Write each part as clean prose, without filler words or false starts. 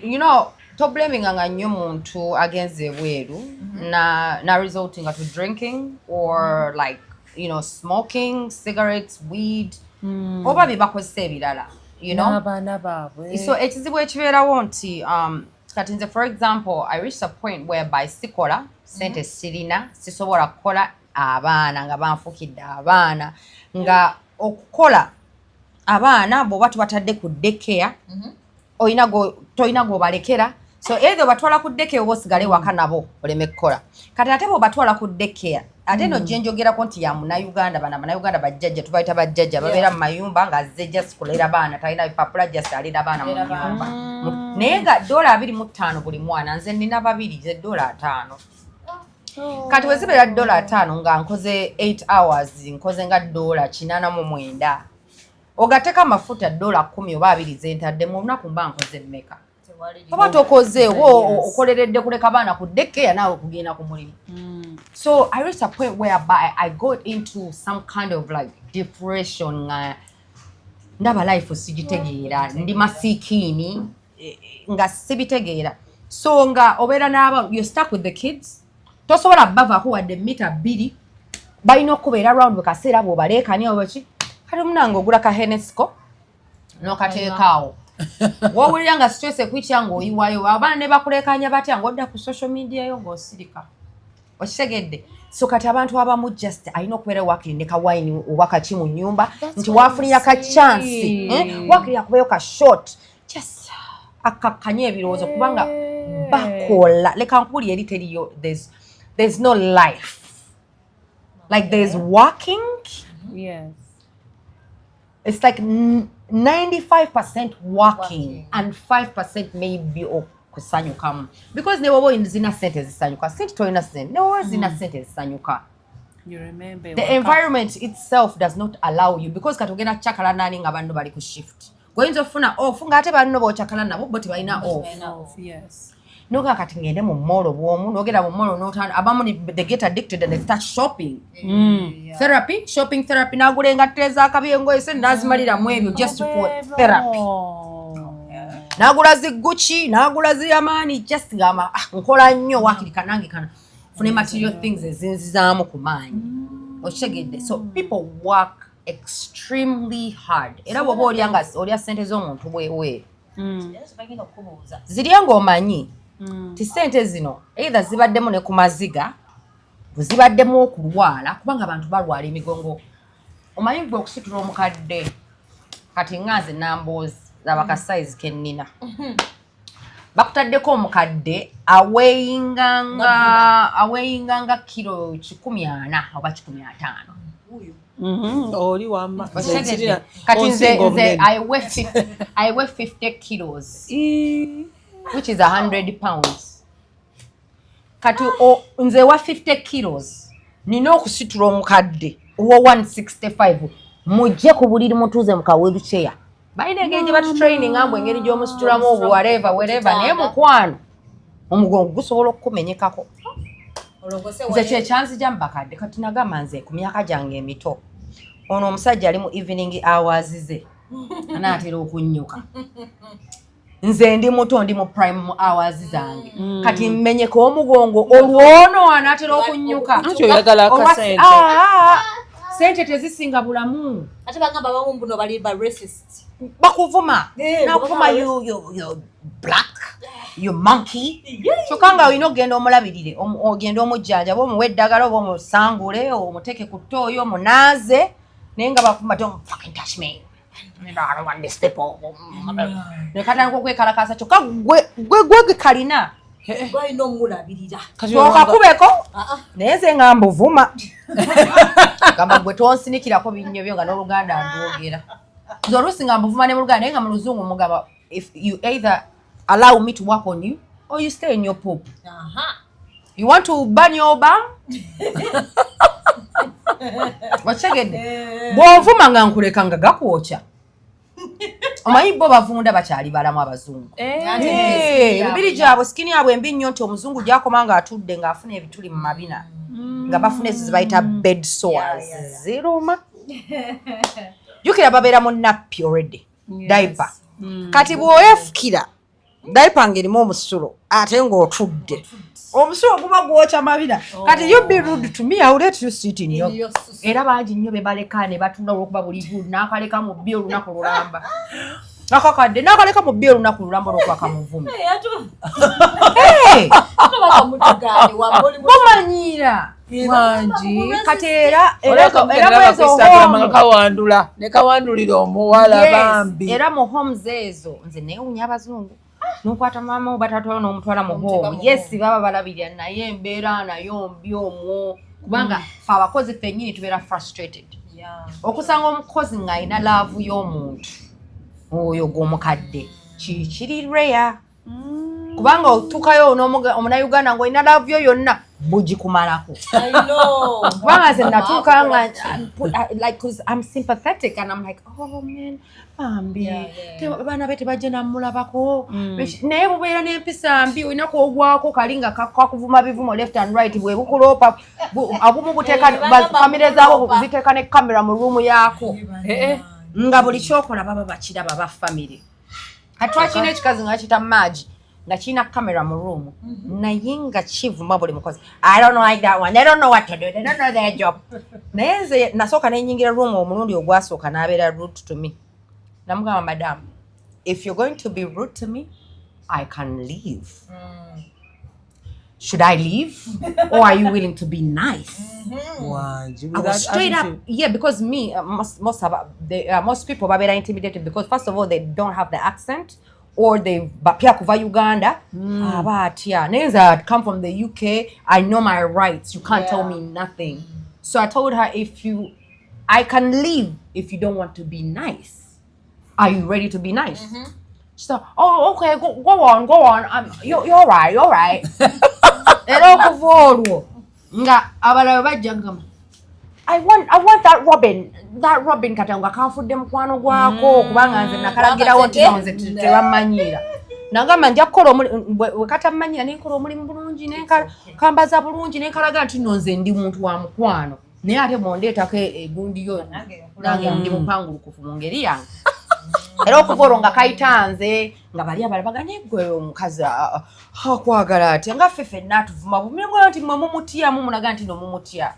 you know, to blaming nnyo muntu agenze bweru na resulting to drinking or like, you know, smoking, cigarettes, weed. Oba bibakozesa ebirala, you know. So ekizibu ekibeerawo nti kati nze for example I reached a point whereby sikola sente sirina sisobola kukola abaana nga banfukidde abaana nga okukola abaana bw'oba tubatadde ku daycare toyina g'obalekera so either obatwala ku daycare oba osigale waka nabo oleme kukola kati ate bw'obatwala ku daycare ate no gye njogerako nti ya Munnayuganda bana Bannayuganda bajjajja tubayita bajjajja babeera mu mayumba nga azze just kulera baana talina bipapula just alera baana mu nyumba naye nga $25 buli mwana nze nina babiri ze $5 kati we zibeera $5 nga nkoze 8 hours nkoze nga $489 ogateka amafuta $10 oba 2 zentadde mu lunaku mba nkoze mmeka oba tokoze okoleredde kuleka baana ku daycare naawe kugenda ku mulimu so I reached a point whereby I got into some kind of like depression ndaba life sigitegeera ndi masikini nga sibitegeera so nga obeera n'aba you stuck with the kids tosobola bavaako wadde mita 2 balina okubeera around bwe kaseera bw'obaleekani obaki kati omunange ogula ka Hennesco n'okateekaawo wawulira nga stress ekuyitira ng'oyiwayo abaana ne bakulekanya batya ng'odda ku social media yo ng'osirika okitegedde so kati abantu abamu just alina okubeera wakiri ne kawayini oba kaki mu nnyumba nti waafunira ka chance wakiri akubeeyo ka short just akakkanya ebirowoozo kubanga bakola leka nkubuli eri teriyo there's no life like there's working yes it's like 95% working and 5% maybe kusanyukamu because ne wobo zina sente zisanyuka sente toyina sente ne wobo zina sente zisanyuka you remember the environment itself does not allow you because katogenda chakala nani nga bantu bali ku shift goyinza ofuna off nga ate bantu bo chakala nabo bo tebalina off yes noga kati ngende mu mall bwomu nogera mu mall n'otana abamu they get addicted and they start shopping therapy shopping therapy nagulenga teza akabiyengo ese nazimalira mu ebyo just for therapy nagula zi Gucci nagula zi Armani just ngama nkola nnyo wakirika nange kana fune material things ezinzizaamu kumanyi okitegedde so people work extremely hard era bwoba olyanga olya sente z'omuntu bwewe zirya ng'omanyi ti sente zino either zibaddemu ne ku maziga buzibaddemu okulwala kubanga abantu balwala emigongo omanyi gwe okusitula omukadde kati ngaze namboozi labaka size kennina bakutaddeko omukadde aweyinganga kilo 140 oba 150 oli wamma kati nze I weigh 50 kilos which is 100 pounds kati nze wa 50 kilos nina okusitula omukadde owa 165 mujje ku buliri mutuuze mu kaweerucheya balina engeri gye batutraining ambu engeri gy'omusitulamu obu wherever naye mukwano omugongo gusobola okukumenyekako nze kyekyanzija mu bakadde kati nagamba nze ku myaka gyange emito ono omusajja ali mu evening hours ze anaatera okunnyuka nze ndi muto ndi mu prime hours zange kati mmenyeko omugongo olwono anaatera okunnyuka ati oyagala akasente sente tezisinga bulamu ate bagamba abamu mbuno bali ba racist bakuvuma nakuvuma you black you monkey kyokka nga olina okugenda omulabirire ogenda omujjanja oba omuwa eddagala oba omusangule omuteke ku ttooyi omunaaze naye nga bakuvuma don't fucking touch me I don't want these people nekatandika okwekalakasa kyokka gwe kalina gwalina omulabirira twokakubeko naye nze nga mbuvuma gamba gwe tonsinikirako binnyo byo nga n'oluganda ndwogera nze oluusi nga mbuvuma ne mu luganda naye nga mu luzungu mugamba if you either allow me to work on you or you stay in your poop you want to burn your bum wakitegedde bw'onvuma nga nkuleka nga gakwokya omanyi bo bavunda bakyali balamu abazungu emibiri gyabwe sikini yabwe embi nnyo nti omuzungu gyakoma nga atudde ng'afuna ebituli mu mabina nga bafuna ezo zibayita bed sores ziruma jjukira babeera mu nappi already diaper kati bw'oyafukira diaper ngirimu omusulo ate ng'otudde omusulo guba gwokya mabira kati you be rude to me I will let you sit in your era bangi nnyo be baleka ne batunda olwokuba buli good n'akaleka mu bbi olunaku lulamba nakakadde n'akaleka mu bbi olunaku lulamba olwokuba kamuvumi mumanyira Manji kati era mwezi kawandula ne kawandulira omuwala bambi era mu homes ezo nze neewunya abazungu n'okwata maama obatatola n'omutwala mu home yes baba balabirira naye embeera nayo mbi omwo kubanga fe abakozi ffennyini tubeera frustrated okusanga omukozi ng'alina laavu y'omuntu oyo gw'omukadde kiri rare kubanga otuukayo omunauganda ng'olina laavu yo yonna bugikumalako kubanga nze natuuka nga like cause I'm sympathetic and I'm like oh man bambi baana be tebajja namulabako naye bubeera n'empisa mbi olina kwogwako kali nga kakuvuma bivumo left and right bwe bukuloopa abumu buteeka famire zaabo ziteeka ne kamera mu ruumu yaako nga buli kyokola baba bakiraba ba famire kati twakina ekikazi nga kita maagi nga kirina kamera mu room naye nga kivuma buli mukozi I don't like that one they don't know what to do they don't know their job naye nze nasooka nenyingira room omulundi ogwasooka n'abeera rude to me namugamba madam if you're going to be rude to me I can leave should I leave or are you willing to be nice I was straight up because me most people babeera intimidated because first of all they don't have the accent or they bapia kuva Uganda abatya names that come from the UK I know my rights you can't tell me nothing so I told her I can leave if you don't want to be nice are you ready to be nice she said oh okay go on you're right era okuva olwo nga abalala bajja ngamba I want that Robin katanga kanfudde mukwano gwako kubanga nze nakalagirawo nze tebamanyira nagamba nja kukola we katamanyira nenkola omulimu bulungi kambaza bulungi nenkalaga nti nno nze ndi muntu wa mukwano naye ate bondeetako egundi yo nange ndi mupangulukufu mu ngeri yange era okuva olwo nga kayitanze nga bali abala baganye gwe omukazi akwagala ati nga ffe ffenna atuvuma bumirengola nti mwe mumutya mumulaga nti nomumutya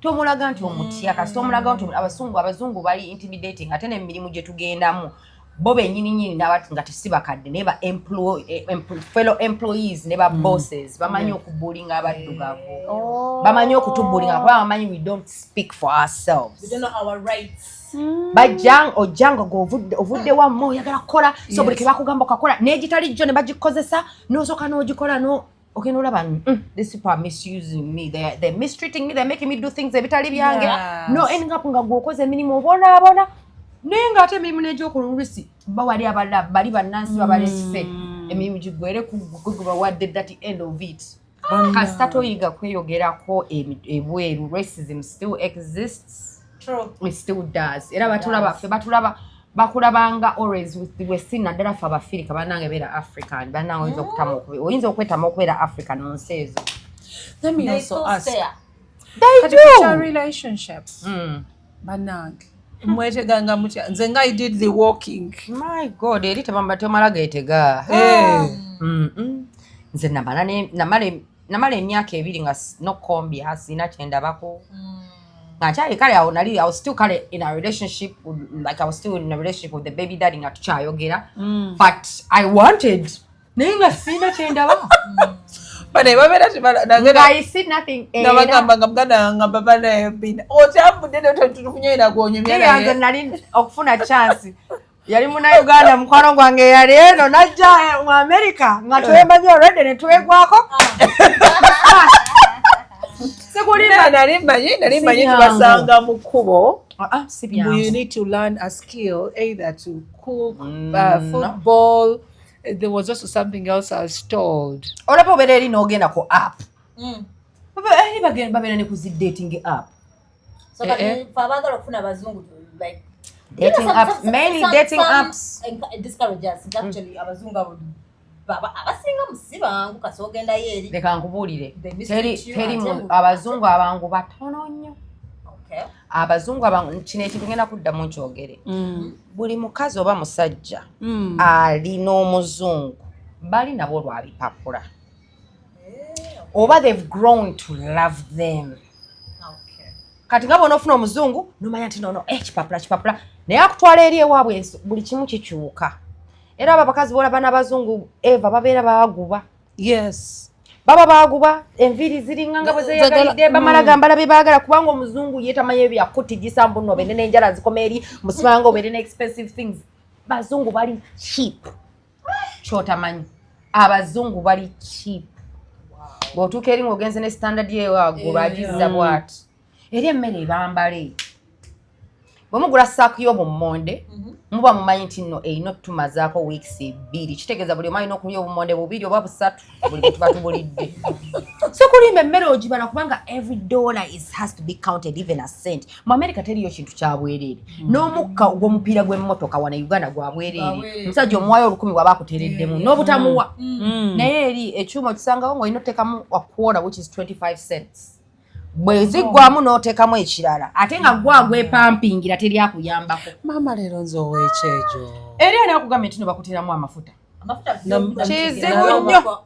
tomulaga nti omutya kasita omulaga nti abazungu bali intimidating ate n'emirimu gye tugendamu bo bennyini n'abatu nga tesibakadde naye ba fellow employees ne ba bosses bamanyi okubulinga abaddugavu bamanyi okutubbulinga kuba bamanyi we don't speak for ourselves we don't know our rights ojjanga ovudde wamma oyagala kukola so buli kebakugamba okakola n'egitali jjo ne bagikozesa n'osooka n'ogikola okay no laba these people are misusing me they're mistreating me they're making me do things ebitali byange no ending nga gwokoze emirimu obona nenga ate emirimu n'egy'okululusi bawali abalala bali bannansi babalese emirimu gigwere kuguba wadde that end of it kasita toyiga kweyogerako ebweru racism still exists true it still does era batulaba bakulabanga always we see naddala ffe abafirika bannange beera african bannange oyinza okwetamu okubeera african mu nsi ezo let me also ask they do relationship bannange mweteganga mutya nze nga I did the walking my god eri tomala geetega nze namala emyaka 2 nga nokombi hasina kyendabako Ngachali kale I was still in a relationship like I was still in a relationship with the baby daddy nga tukyayogera but I wanted nenga sina kyendaba bane babera tibala I see nothing nabagamba ngabaganda ngababa na bina otyavudde tufunye na gwonyumya naye yanze nali okufuna chance yali muna Uganda mukwano gwange yali eno najja mu America nga twembanyo already ne twegwako nali manyi tubasanga mu kkubo you need to learn a skill either to cook football there was also something else I was told olaba obeera eri n'ogenda ku app babeera ne ku zi dating app so abagala okufuna abazungu like dating apps mainly dating apps discourages actually abazungu abasinga musibangu kasogenda yeri leka nkubuulire teri abazungu abangu batono nnyo abazungu abangu kino ekitugenda kuddamu nkyogere buli mukazi oba musajja alina omuzungu bali nabo lwabipapula oba they've grown to love them. Kati nga bonofuna omuzungu nomanya nti nono kipapula naye akutwala eri ewaabwe buli kimu kikyuka. Era abakazi bolaba n'abazungu Eva babeera baaguba. Yes. Baba baaguba enviiri ziringa nga bwe zeeyagalidde bamala gambala bye baagala kubanga omuzungu yeetamanyi ebyo byakutigisa mbu nno benne n'enjala zikoma eri musimanga obeere ne expensive things. Bazungu bali cheap. Kyotamanyi abazungu bali cheap. Bw'otuuka eri ng'ogenze ne standard yewaggulu agizza bw'ati. Eri emmere ebambale. Bwe mugula ssaako y'obummonde muba mumanyi nti nno erina okutumazaako weeks 2. Kitegeeza buli omu alina okulya obummonde 2 oba 3 buli bwe tuba tubulidde. So kulimba emmere ogibala kubanga every dollar has to be counted even a cent. Mu America teriyo kintu kya bwereere. N'omukka gw'omupiira gw'emmotoka wano Uganda gwa bwereere. Omusajja omuwayo 10 bw'aba akuteereddemu n'obutamuwa. Naye eri ekyuma okisangawo ng'olina otteekamu a quarter which is 25 cents. Bwe ziggwamu n'oteekamu ekirala ate nga gwagwepampingira teri akuyambako. Maama leero nze ow'ekyejo. Eri ani akugambye nti no bakuteeramu amafuta? Kizibu nnyo.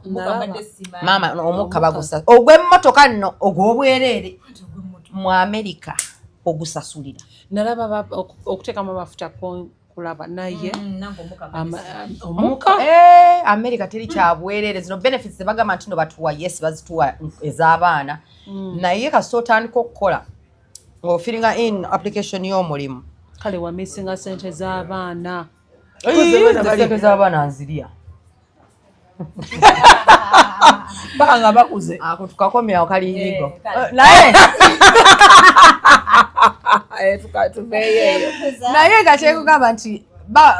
Maama omukka bagusa. Ogw'emmotoka nno ogw'obwereere mu America ogusasulira. Nalaba okuteekamu amafuta kulaba naye omukka America teri kyabwereere. Zino benefits bagamba nti no batuwa yes bazituwa ez'abaana. Naye kasita otandika okukola ng'ofiringa in application y'omulimu kale wamisinga sente z'abaana. Sente z'abaana nzirya banga bakuze ako tukakomyawo kalirigo naye naye nga kyekugamba nti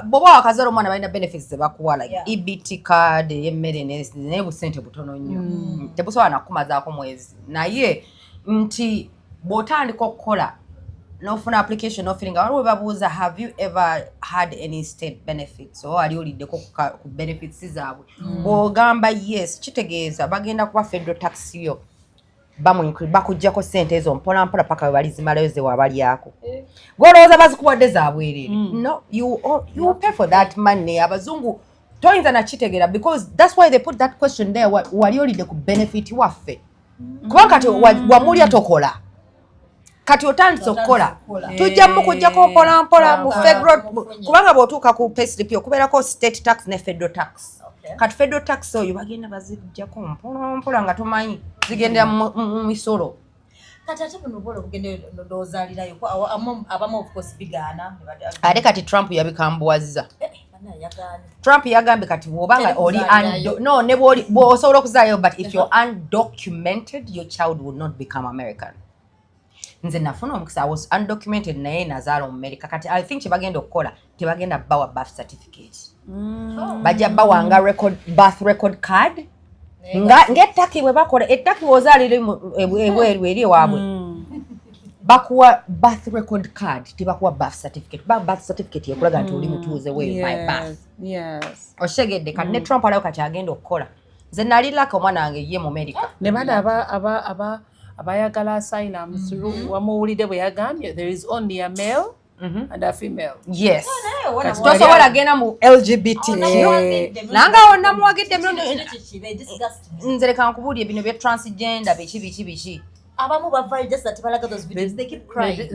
bw'oba wakazaala omwana balina benefits zebakuwa like EBT card ey'emmere naye busente butono nnyo tebusobola nakumazaako mwezi. Naye nti bw'otandika okukola n'ofuna application n'ofiringa waliwo babuuza have you ever had any state benefits oba wali oliddeko ku benefits zaabwe bw'ogamba yes kitegeeza bagenda kuba federal tax yo bakuggyako sente ezo mpola mpola paka we balizimalayo ze wabalyako. Gw'olowooza bazikuwadde zaabwereere. No, you pay for that money. Abazungu toyinza nakitegeera because that's why they put that question there. Wali olidde ku benefit waffe kubanga kati wamulya tokola kati otandise okukola tujja mukuggyako mpola mpola mu federal kubanga bw'otuuka ku payslip okubeerako state tax ne federal tax. Kati federal tax oyo bagenda baziggyako mpola mpola nga tomanyi zigendera mu misolo. Kati ate buno bwolo kugenda n'ozaalirayo abamu of course bigaana. Ate kati Trump yabikambuwazza. Trump yagambye kati bw'obanga oli no ne bw'osobola okuzaalayo but if you're undocumented your child will not become American. Nze nafuna omukisa I was undocumented naye nazaala mu America. Kati I think kyebagenda okukola tebagenda bawa birth certificate. Bajja bawanga birth record card ng'ettaki bwe bakola ettaki bw'ozaalira ebweru eri ewaabwe bakuwa birth record card tebakuwa birth certificate. Birth certificate yekulaga nti oli mutuuze weeru by birth. Okitegedde kati ne Trump alayo kati agenda okukola. Nze nali laka omwana wange ye mu America ne bana abayagala asylum wamuwulidde bwe yagambye there is only a male and a female. Yes. Tosobola genda mu LGBT. Nanga wonna muwagidde nze leka nkubuulire bino bya transgender biki. Abamu bavayo just that balaga those videos they keep crying.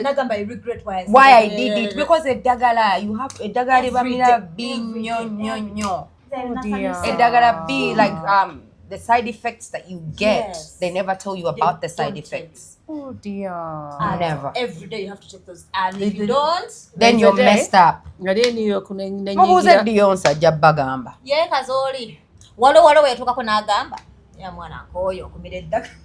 Nagamba I regret why I did it because eddagala you have eddagala libamira binyonyonyo. Eddagala be like the side effects that you get they never tell you about the side effects. Oh dear. Never. Every day you have to check those and if you don't then you're messed up. Ngade niyo kunenyigira. Mubuze Beyonce ajja bagamba. Ye kazoli. Walo wetukako n'agamba. Ya mwana koyo kumira eddagala.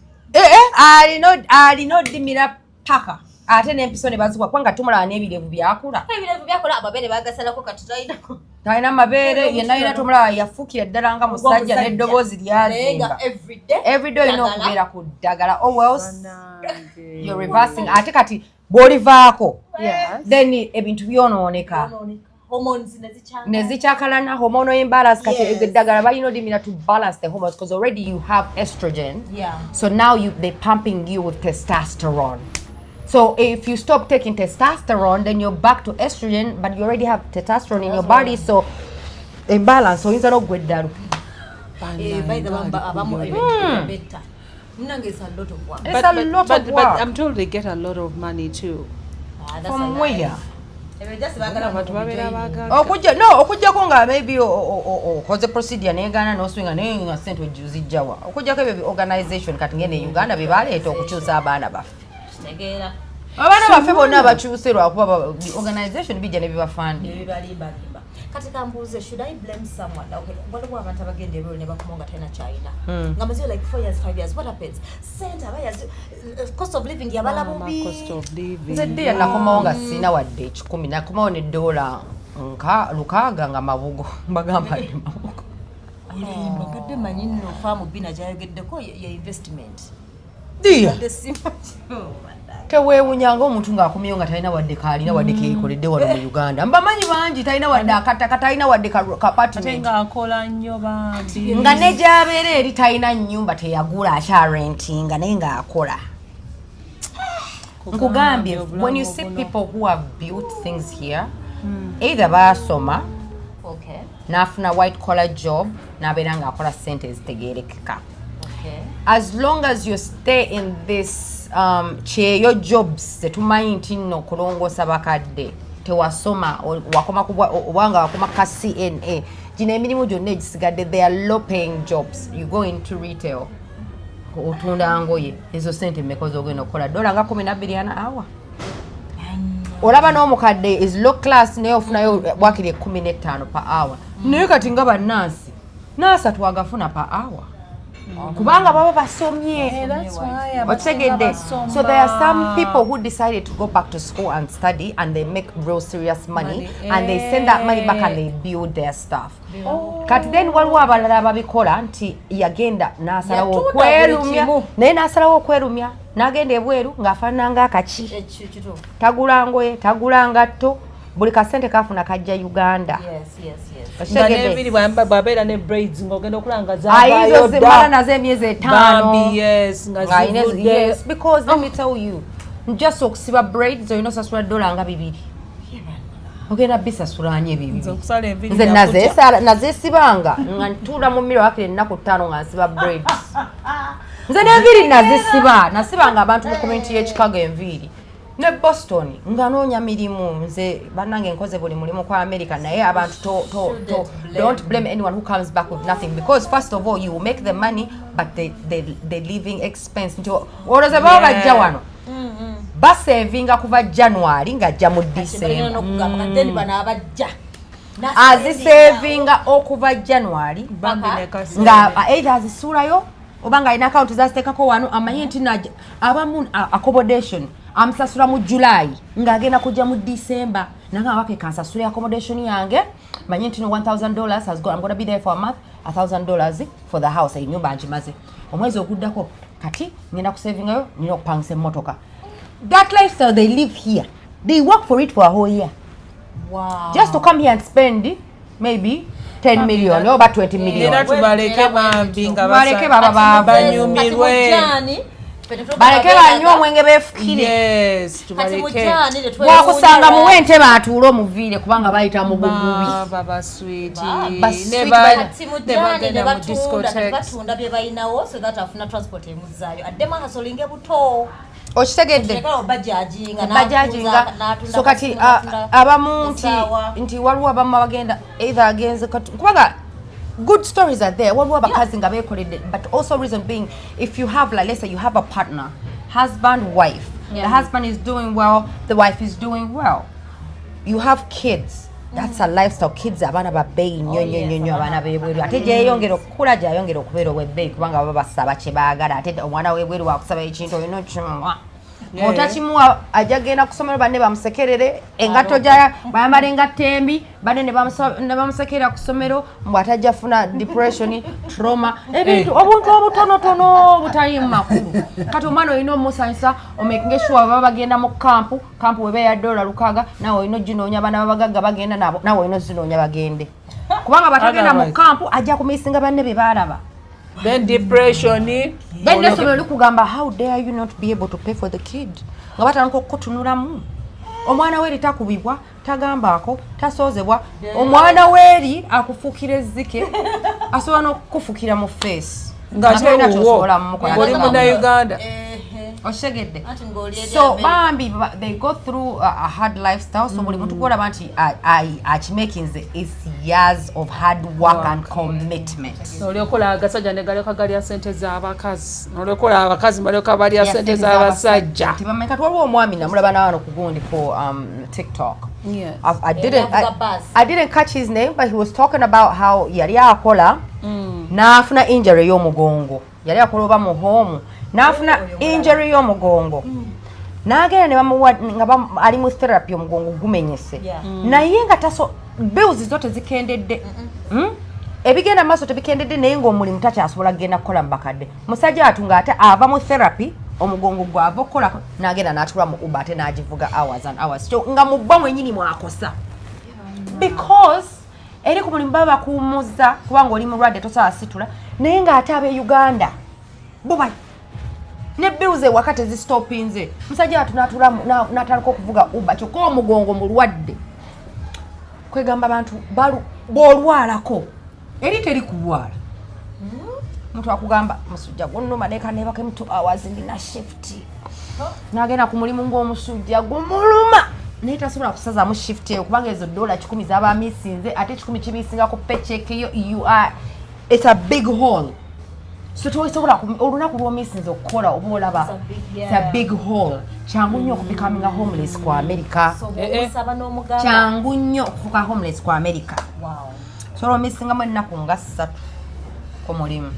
alina oddimira paka ate n'empiso ne bazikuwa kubanga tumulaba n'ebirevu byakula. Ebirevu byakula amabere bagasalako kati tayinako. Talina mabeere yenna yina tumulaba yafuukira ddala nga musajja n'eddoboozi lyazimba. Every day olina okubeera ku ddagala or else you're reversing. Ate kati bw'olivaako then ebintu byonooneka. Hormones nezikyakalana hormonal imbalance kati eddagala balina oddimira to balance the hormones because already you have estrogen. So now they're pumping you with testosterone. So if you stop taking testosterone then you're back to estrogen but you already have testosterone in your body so imbalance oyinza n'oggwa eddalu. by the abamu better. It's a lot of work. It's a lot of work. But I'm told they get a lot of money too. From where? Okujjako nga maybe okoze procedure negana noswinga nenga sente ojuzijjawa okujjako ebyo organization kati ngene Uganda bebaleeta okukyusa abaana baffe kitegeera abaana baffe bonna abakyuse lwakuba organization bijja ne bibafandi bibalimbalimba kati kambuuze should I blame someone waliwo abantu abagenda ebyo ne bakumonga tena China nga mazio like 4 years 5 years what happens center cost of living yabala bubi cost of living nzedde nakomawo sina wadde 10 nakomawo ne $1 lukaaga nga mabugo mbagamba ndi mabugo mbagade manyino farm bina jayogeddeko ya investment dia tewewunyanga omuntu ng'akomyeyo nga talina wadde kaalina wadde keekoledde wano mu Uganda mbamanyi bangi talina wadde akataka talina wadde kapatiment ng'akola nnyo bambi nga ne gy'abeera eri talina nnyumba teyagula akyarentinga naye ng'akola nkugambye when you see people who have built things here either baasoma n'afuna white collar job n'abeera ng'akola ssente ezitegeerekeka as long as you stay in this your jobs tetumanyi nti nno kulongoosa bakadde tewasoma obanga wakoma ka CNA gino emirimu gyonna egisigadde they are low paying jobs you go into retail otunda ngoye ezo sente mmeka zogenda okukola $12 nga 12 an hour olaba n'omukadde is low class naye ofunayo bwakiri 15 per hour naye kati nga bannansi n'asatu agafuna per hour kubanga baba basomye otegedde so there are some people who decided to go back to school and study and they make real serious money and they send that money back and they build their stuff kati then waliwo abalala babikola nti yagenda n'asalawo okwerumya naye n'asalawo okwerumya n'agenda ebweru ng'afaanana ng'akaki tagula ngoye tagula ngatto buli kasente kafuna kajja Uganda nebiri bwabeera ne braids ng'ogenda okulanga zaabayo zimala nazo emyezi 5 yes yes because let me tell you just okusiba braids olina osasula $2 nga 2 ogenda bisasula anye 2 nze nazesibanga nga ntuula mu mmiro wakire ennaku 5 nga nsiba braids nze n'enviiri nasibanga abantu mu community y'e Chicago enviiri ne Boston nga noonya mirimu nze bannange nkoze buli mulimu kwa America naye abantu don't blame anyone who comes back with nothing because first of all you will make the money but the living expense nto oloze baba bajja wano basevinga kuva January nga ajja mu December azisevinga okuva January nga either azisuulayo obanga ina account zaziteekako wano amanyi nti abamu accommodation amsasula mu July ng'agenda kujja mu December nanga wake kansasula accommodation yange manyi nti $1,000 has got I'm going to be there for a month $1,000 for the house enyumba njimaze omwezi oguddako kati ngenda kusavingayo nina okupangisa emmotoka that lifestyle they live here they work for it for a whole year just to come here and spend maybe 10 million or 20 million era tubaleke bambi nga baleke baba banyumirwe baleke banywa omwenge beefukire yes tubaleke wakusanga muwe ntebe atuule omuviire kubanga bayita mu bugubi baba sweet ne batunda bye bayinawo so that afuna transport emuzaayo addemu akasolinge buto okitegedde bajajinga so kati abamu nti waliwo abamu abagenda either agenze kubanga good stories are there waliwo abakazi nga beekoledde but also reason being if you have like let's say you have a partner husband wife the husband is doing well the wife is doing well you have kids that's a lifestyle kids abaana babbeeyi nnyo abaana beebweru ate gyeyongera okukula gyayongera okubeera ow'ebbeeyi kubanga baba basaba kye baagala ate omwana w'ebweru wakusaba ekintu olina okimuwa otakimuwa ajja genda kusomero banne bamusekerere engatto gya bayambala engatto embi banne ne bamusekerera ku ssomero mbw atajja funa depression trauma ebintu obuntu obutonotono butalimu makulu kati omwana olina omusanyusa omakinga sure baba bagenda mu kampu webeeya $6 nawe olina oginoonya abaana babagagga bagenda nabo nawe olina ozinoonya bagende kubanga batagenda mu kampu ajja kumisinga banne be baalaba then depression then nesomero likugamba how dare you not be able to pay for the kid nga batandika okukutunulamu omwana weeri takubibwa tagambaako tasoozebwa omwana weeri akufuukira ezzike asobola n'okukufukira mu face ng'ate oli Munnayuganda. Oshegedde. So bambi they go through a hard lifestyle, so buli muntu gwolaba nti akimakinze is years of hard work and commitment. Olyokola agasajja ne galyoka galya sente z'abakazi, olyokola abakazi balyoka balya sente z'abasajja. Tibameka twaliwo omwami namulaba n'awano ku gundi ku TikTok. Yes. I didn't catch his name, but he was talking about how yali akola n'afuna injury y'omugongo. Yali akola oba mu home n'afuna injury y'omugongo. N'agenda ne bamuwa nga ali mu therapy omugongo gumenyese. Naye nga taso bills zote zikendedde. Ebigenda maaso tebikendedde naye ng'omulimu takyasobola kugenda kukola mu bakadde. Musajja atunga ate ava mu therapy omugongo gwava okukola n'agenda n'atula mu Uber ate n'agivuga hours and hours. So nga mu bba mwennyini mwakosa. Because eri ku mulimu baba bakuwumuzza kubanga oli mulwadde tosobola situla naye ng'ate ab'e Uganda boba ne bills wakati zistopinze musajja atunatula n'atandika okuvuga Uber kyokka omugongo mulwadde kwegamba abantu bw'olwalako eri teri kulwala muntu akugamba musujja gunnuma neka nebaka 2 hours ndina shift n'agenda ku mulimu ng'omusujja gumuluma naye tasobola kusazaamu shift eyo kubanga ezo $10 zaba misinze ate 10 kibisinga ku paycheck yo it's a big hole. So tosobola olunaku lw'omisinze okukola oba olaba it's a big hole. Kyangu nnyo okubikaminga homeless ku America. Kyangu nnyo okufuuka homeless ku America. So olw'omisingamu ennaku nga 3 ku mulimu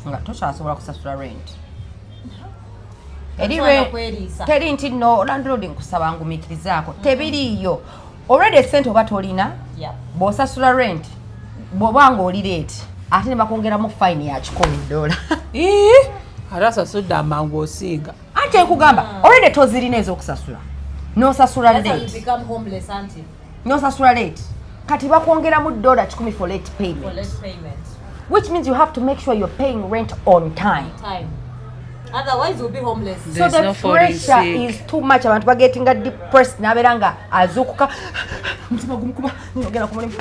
nga tokyasobola kusasula rent. Teri nti no landlord nkusaba ngumikirizaako tebiriiyo already essente oba tolina bw'osasula rent bw'obanga oli late ate ne bakongeramu fine ya $10. Ate asasudde amangu osinga ate nkugamba already tozirina ez'okusasula n'osasula late n'osasula late kati bakongeramu $10 for late payment, which means you have to make sure you're paying rent on time. Otherwise you'll be homeless. So the pressure is too much. Abantu bagetinga depressed naberanga azukuka mutima gumukuba ngena ku mulimu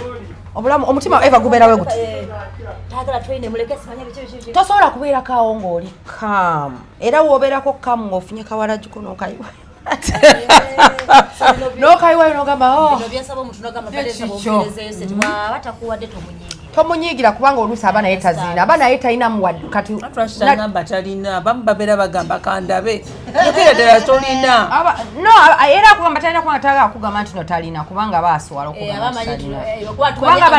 obulamu omutima eva gubera we guti tagala train muleke simanya bichi tosobola kubeera kawo ng'oli calm era wobeerako calm ng'ofunye kawalajuko n'okayiwa n'okayiwa n'ogamba bino byasaba omuntu n'ogamba baleza bomugerezeyo seti batakuwadde tomunyiigira kubanga oluusi abaana ye tazina abaana ye talina muwadde kati atwashitangamba talina abamu babeera bagamba kandabe yokera ddala tolina no era akugamba talina kubanga talaga akugamba nti no talina kubanga baaswala okugambakubanga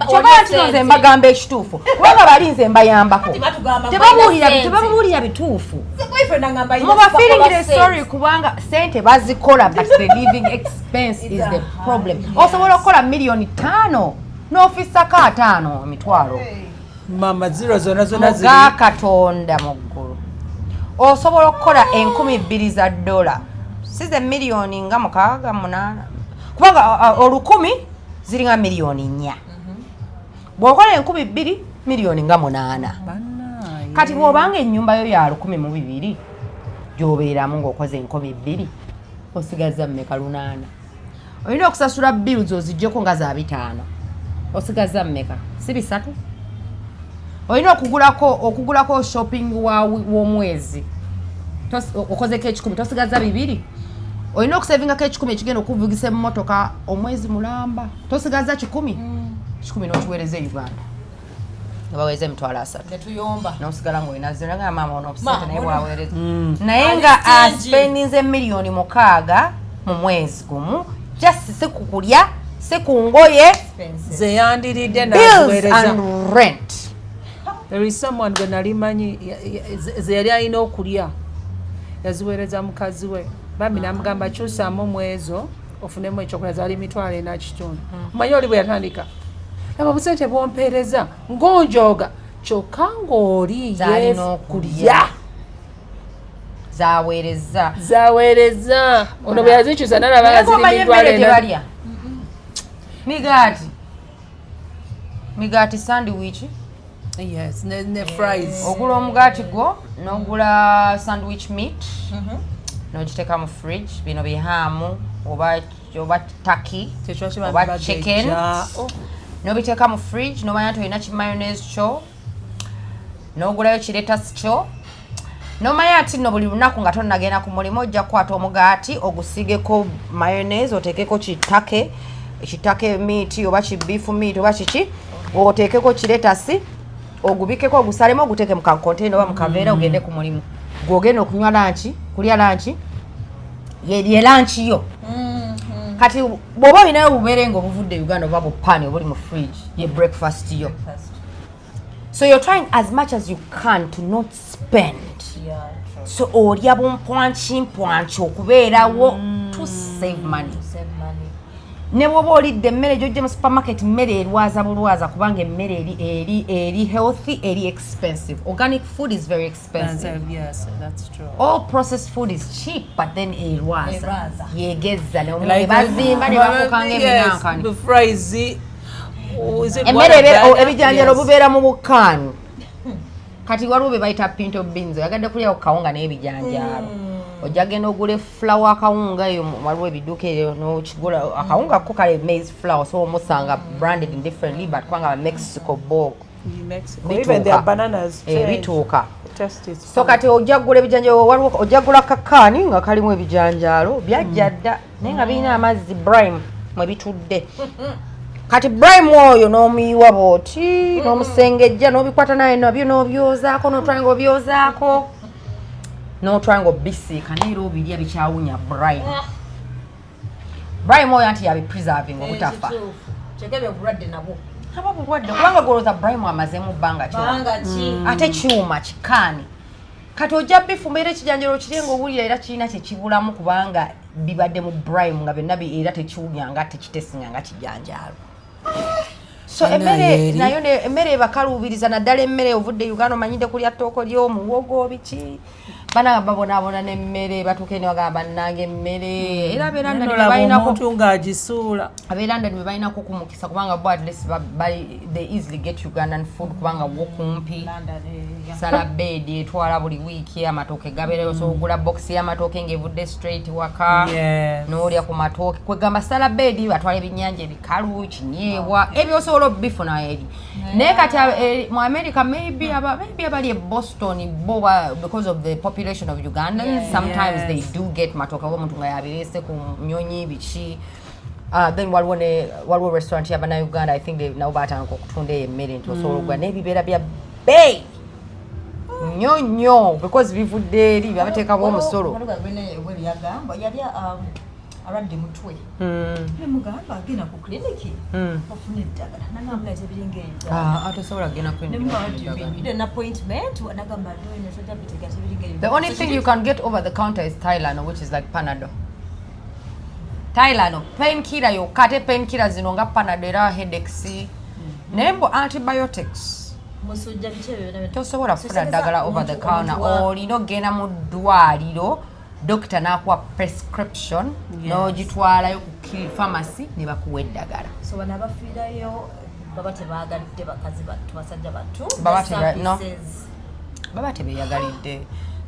kyobala nti nze mbagamba ekituufu kubanga balinze mbayambako tebamuwulira bituufu mubafiringire sorry kubanga sente bazikola but the living expense is the problem osobola okukola $5,000,000 n'ofisa ka 5 emitwalo mama zero zona ziri ga Katonda mu ggulu osobola okukola $2,000 size $1,000,000 nga 6-8 kubanga 1000 ziri nga $1,400,000 bw'okola $2,000 $1,000,000 nga 8 kati bw'obanga ennyumba yo ya 1,200 gy'obeeramu ng'okoze $2,000 osigaza mmeka 8 olina okusasula bills oziggyeko nga za 5 osigaza mmeka si 3 olina okugulako shopping w'omwezi okozeko 10 tosigaza 2 olina okusavingako 10 ekigenda okuvugisa emmotoka omwezi mulamba tosigaza 10 n'okiweereza Uganda abaweza $3,000 n'osigala ng'olina zero nga maama onoobusente naye bwaweereza naye nga aspendinze $6,000,000 mu mwezi gumu just si kukulya si ku ngoye ze yandiridde bills and rent. There is someone gwe nali manyi ze yali alina okulya yaziweereza mukazi we bambi namugamba kyusaamu omwezo ofunemu ekyokulya zaali $4,500 omanyi oli bwe yatandika laba busente bwompeereza ng'onjooga kyokka ng'oli yekulya zaweereza ono bwe yazikyusa nalaba nga ziri $2,000 Migati sandwich. Yes, ne fries. Ogula omugaati gwo n'ogula sandwich meat. N'ogiteeka mu fridge bino bihamu oba turkey oba chicken. n'obiteeka mu fridge n'omanya nti olina ki mayonnaise kyo n'ogulayo ki lettuce kyo n'omanya nti nno buli lunaku nga tonnagenda ku mulimu ojja kukwata omugaati ogusiigeko mayonnaise oteekeko kitake meat oba ki beef meat oba kiki oteekeko ki lettuce ogubikeko ogusalemu oguteeke mu kakonteina oba mu kaveera ogende ku mulimu gwogenda okunywa lanchi kulya lanchi ye lanchi yo kati bw'oba olinayo bubeere nga obuvudde Uganda oba bupaani obuli mu fridge ye breakfast yo so you're trying as much as you can to not spend so olya bumpwanki okubeerawo to save money ne bw'oba olidde emmere gy'ojja mu supermarket mmere erwaza bulwaza kubanga emmere eri healthy eri expensive organic food is very expensive yes that's true all processed food is cheap but then erwaza yegezza ne bazimba ne bakukanga eminankani the fries emmere ebijanjalo bubeera mu bukaani kati waliwo be bayita pinto beans oyagadde kulyawo kawunga n'ebijanjalo ojja genda ogule flour akawunga eyo waliwo ebiduuka eyo n'okigula akawunga ko kale maize flour so omusanga branded differently but kubanga Mexico bog even their bananas bituuka so kati ojja gula ebijanjalo waliwo ojja gula kakaani nga kalimu ebijanjalo byajja dda naye nga birina amazzi brine mwe bitudde kati brime oyo n'omuyiwa bw'oti n'omusengejja n'obikwata naye nabyo n'obyozaako n'otwanga obyozaako n'otwanga obisiika naye era obirya bikyawunya brime oyo anti yabipreserving obutafa aba bulwadde kubanga golooza brime amazeemu bbanga ate kyuma kikaani kati ojja bifu mbeera ekijanjalo kirye ng'owulira era kirina kyekibulamu kubanga bibadde mu brime nga byonna era tekiwunya nga tekitesinga nga kijanjalo so emmere ebakaluubiriza naddala emmere ovudde Uganda omanyidde kulya ttoko ly'omuwogo biki bana babonaabona n'emmere batuuke ne bagamba bannange emmere era abeeranda omuntu ng'agisuula abeeranda ne balinako kumukisa kubanga bo at least they easily get Ugandan food kubanga wokumpi salabedi etwala buli wiiki amatooke gabeerayo so ogula box y'amatooke ng'evudde straight waka n'olya ku matooke kwegamba salabedi batwala ebyennyanja ebikalu kinyeebwa ebyosobola obifuna eri naye kati mu America maybe abali e Boston bo because of the population of Ugandans sometimes they do get matoka omuntu nga yabirese ku nyonyi bichi then waliwo restaurant y'abana Uganda I think they now batandika okutunda emmere nti osobola ogula n'ebibeera bya bay nyonyo because bivudde eri babateekamu omusolo aradde mutwe ne mugamba agenda ku kliniki ofuna eddagala nagamba ebiringa ebyo atosobola kugenda ku an appointment nagamba doine soja bitega ebiringa ebyo the only thing you can get over the counter is Tylenol which is like Panadol Tylenol painkiller yokate painkiller zino nga Panadol era headaches nembo antibiotics musujja bichebe tosobola kufuna ddagala over the counter olina ogenda mu ddwaliro doctor nakuwa prescription n'ogitwalayo ku pharmacy ne bakuwa eddagala so bana bafiirayo baba tebaagadde bakazi battu basajja battu baba tebeeyagalidde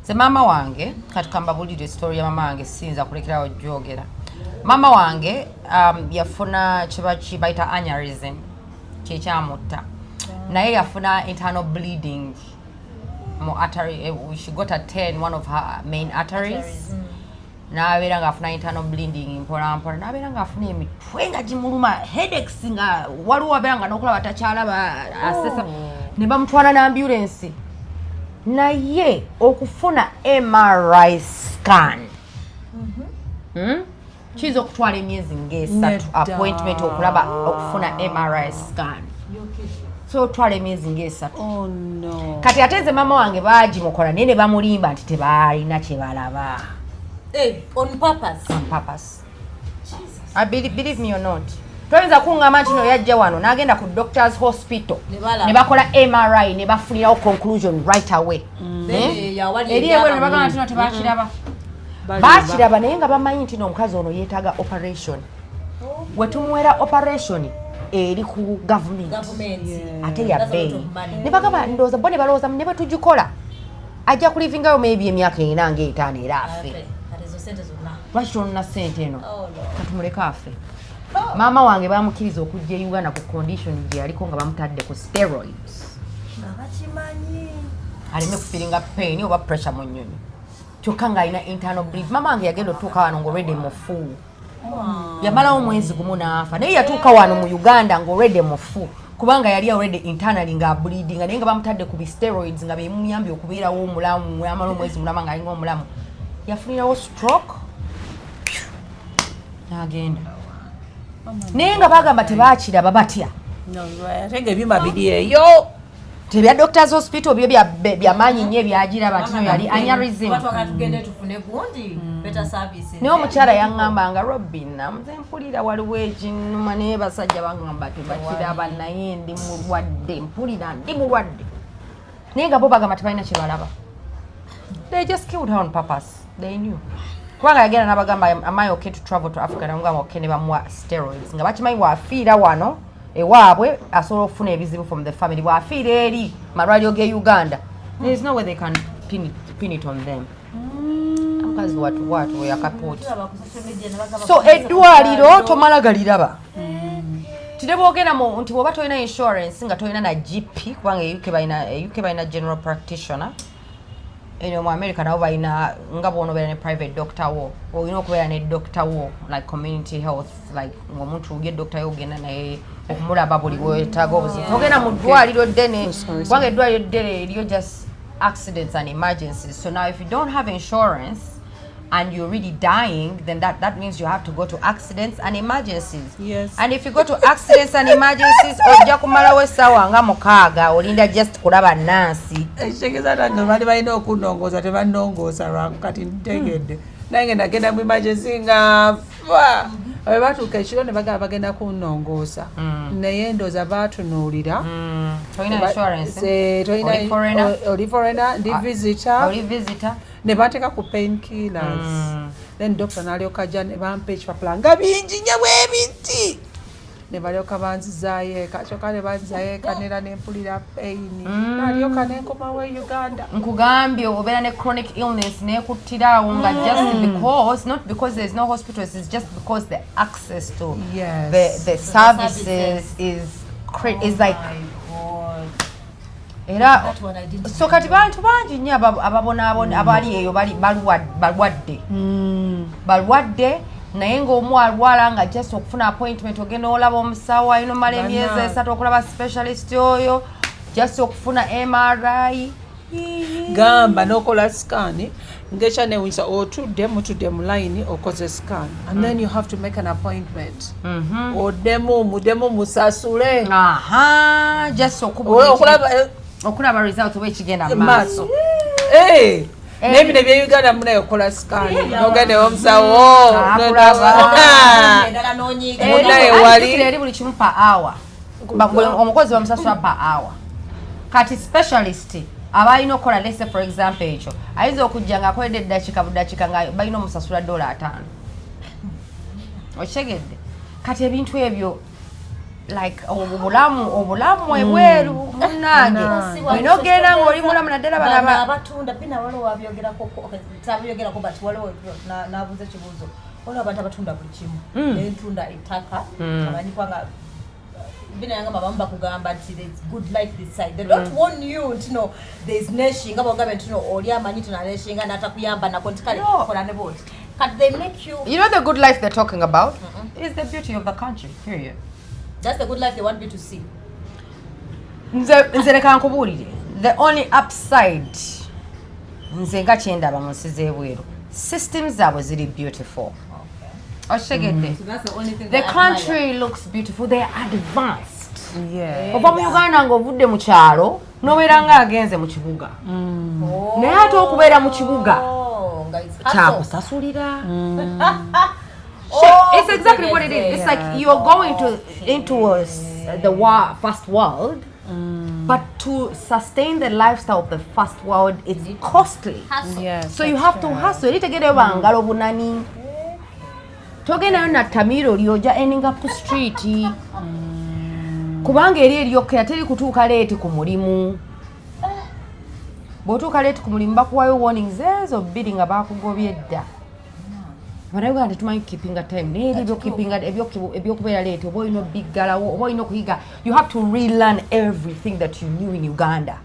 ze maama wange kati kambabulire story ya maama wange sinza kulekerawo gyogera maama wange yafuna kibayita aneurysm kyekyamutta naye yafuna internal bleeding mo artery she got a tear in one of her main arteries n'abeera ng'afuna internal bleeding mpolampola n'abeera ng'afuna emitwe nga gimuluma headaches nga waliwo abeera nga n'okulaba takyalaba asesa ne bamutwala n'ambulance naye okufuna MRI scan kiyinza okutwala emyezi ng'esatu appointment okulaba okufuna MRI scan so twala emyezi ng'esatu kati ate nze maama wange baagimukola naye ne bamulimba nti tebaalina kye balaba on purpose I believe me or not toyinza kuŋŋamba nti no yajja wano n'agenda ku doctors hospital ne bakola MRI ne bafunirawo conclusion right away eri ebweru ne bagamba nti no tebakiraba baakiraba naye nga bamanyi nti n'omukazi ono yeetaaga operation we tumuwera operation eri ku government ate ya bbeeyi ne bagamba ndowooza bo ne balowooza ne batugikola ajja kulivingayo maybe emyaka ena ng'etaano era afe lwaki tonona ssente eno katumuleka afe Mama wange bamukiriza okujja Uganda ku condition gye yaliko nga bamutadde ku steroids. Abachimanyi. Alime kufiringa pain oba pressure mu nnyonyi. Kyokka ng'alina internal bleed. Mama wange yagenda otuuka wano ng'already mufu. Yamalawo omwezi gumu n'afa. Naye yatuuka wano mu Uganda ng'already mufu. Kubanga yali already internally nga bleeding naye nga bamutadde ku steroids nga bemuyambye okubeerawo omulamu yamala omwezi mulama nga alinga omulamu. Yafunirawo stroke. N'agenda. Naye nga bagamba tebaakiraba batya. Ate ebyuma biri eyo. Tebya Doctors Hospital byo byamaanyi nnyo ebyagiraba kino yali aneurysm. Naye omukyala yaŋŋamba Robin namuze mpulira waliwo ekinuma naye basajja baŋŋamba tebakiraba naye ndi mulwadde mpulira ndi mulwadde. Naye nga bo bagamba tebalina kye balaba. They just killed her on purpose. They knew. Kubanga yagenda n'abagamba am I okay to travel to Africa namugamba okay ne bamuwa steroids nga bakimanyi waafiira wano ewaabwe asobola okufuna ebizibu from the family waafiira eri malwaliro g'e Uganda. There is no way they can pin it on them. Mukazi watu yakapooti. So eddwaliro tomala galiraba. Tide boogera mu nti bw'oba tolina insurance nga tolina na GP kubanga UK balina general practitioner. Mu America nabo balina nga bw'onobeera ne private doctor wo olina okubeera ne doctor wo like community health like ng'omuntu ugye doctor yo ogenda naye okumulaba buli bwetaaga obuzibu. Togenda mu ddwaliro ddene kubanga eddwaliro ddene eriyo just accidents and emergencies. So now if you don't have insurance and you're really dying, then that means you have to go to accidents and emergencies. Yes. And if you go to accidents and emergencies, ojja kumalawo essaawa nga mukaaga olinda just kulaba nansi. Ekitegeeza nange bali balina okunongooza tebannongooza lwakati ntegedde. Nange nagenda mu emergency nga fa. Bwe batuuka ekiro ne bagamba bagenda kunnongooza. Naye ndooza baatunuulira. Tolina insurance. Oli foreigner, ndi visitor. Oli visitor. Ne bateeka ku painkillers. Then doctor n'alyoka ajja ne bampa ekipapula nga bingi nnyo bw'ebiti. Ne balyoka banzizaayo eka kyokka ne banzizaayo eka neera ne mpulira pain. N'alyoka ne nkomawo e Uganda. Nkugambye obeera ne chronic illness n'ekuttiraawo nga just because, not because there's no hospitals, it's just because the access to the services is like era so kati bantu bangi nnyo ababonaabona abali eyo balwadde naye ng'omu alwala nga just okufuna appointment ogenda olaba omusawo alina omala emyezi 3 okulaba specialist oyo just okufuna MRI gamba n'okola scan ng'ekyanewunyisa mutudde mu line okoze scan and then you have to make an appointment oddemu musasule just okulaba results oba ekigenda mu maaso. N'ebino ebya Uganda munaye okola scan n'ogende omusawo munaye wali eri buli kimu per hour omukozi bamusasula per hour. Kati specialist aba alina okukola lese for example ekyo ayinza okujja ng'akoledde eddakiika buddakiika nga balina omusasula $5. Okitegedde kati ebintu ebyo like obulamu ebweru munnange olina ogenda ng'oli mulamu naddala bana abatunda bina waliwo tabyogerako but waliwo n'abuuza ekibuuzo waliwo abantu abatunda buli kimu naye ntunda ettaka amanyi kwanga bina yanga mabamu bakugamba nti there's good life this side they don't warn you nti no there's neshing nga bogambe nti no oli amanyi tunaneshinga natakuyamba nako nti kale kola ne boti but they make you know the good life they're talking about is the beauty of the country period. That's the good life they want me to see. Nze leka nkubuulire the only upside nze nga kyendaba mu nsi z'ebweru systems zaabwe ziri beautiful. Okitegedde the country looks beautiful, they are advanced. Ova mu Uganda ng'ovudde mu kyalo n'obeera ng'agenze mu kibuga naye ate okubeera mu kibuga kyakusasulira. It's exactly what it is. It's like you're going into the first world, but to sustain the lifestyle of the first world, it's costly. Yes, so you have to hustle. Ite gere bangalo bunani. Togena na tamiro lyoja ending up the street. Kubanga eri yokera teri kutuuka late ku mulimu. Bw'otuuka late ku mulimu bakuwayo warnings ezo bbiri nga baakugobye dda. Bannayuganda tetumanyi keepinga time naye ebyokubeera leeta oba olina obiggalawo oba olina okuyiga you have to relearn everything that you knew in Uganda.